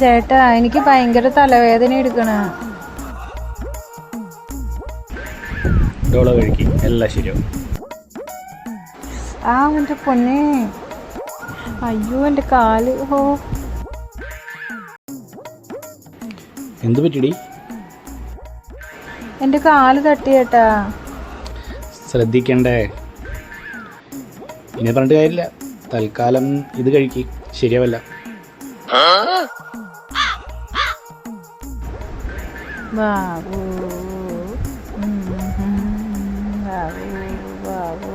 ചേട്ടാ എനിക്ക് ഭയങ്കര തലവേദന എടുക്കണ. ഡോളോ കഴിക്കി എല്ലാം ശരിയാവും. ആ എൻ്റെ പൊന്നെ, അയ്യോ എൻ്റെ കാല്. ഓ എന്ത് പറ്റിടി? എൻ്റെ കാല് തട്ടി ചേട്ടാ. ശ്രദ്ധിക്കണ്ടേ? ഇനി പറഞ്ഞിട്ട് കാര്യമില്ല, തൽക്കാലം ഇത് കഴിക്കി, ശരിയാവല്ല. ബാബു ബാബു ബാബു.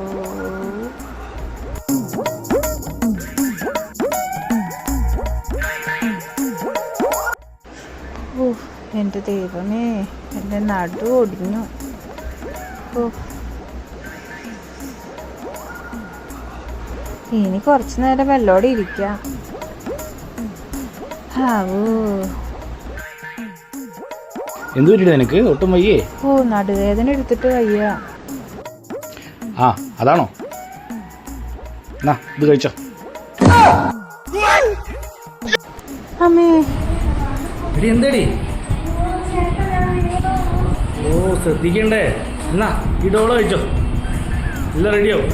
എൻ്റെ ദൈവമേ, എൻ്റെ നടു ഒടിഞ്ഞു. ഇനി കുറച്ചു നേരം വെള്ളോടെ ഇരിക്കാം. എന്ത് പറ്റിയിട്ട് നിനക്ക്? ഒട്ടും വയ്യേ? നടുവേദന എടുത്തിട്ട് വയ്യ. ആ അതാണോ? എന്നാ ഇത് കഴിച്ചോ. അമ്മേ എന്തേടി? ഓ ശ്രദ്ധിക്കണ്ടേ? എന്നാ ഈ ഡോളോ കഴിച്ചോ, എല്ലാം റെഡിയാവും.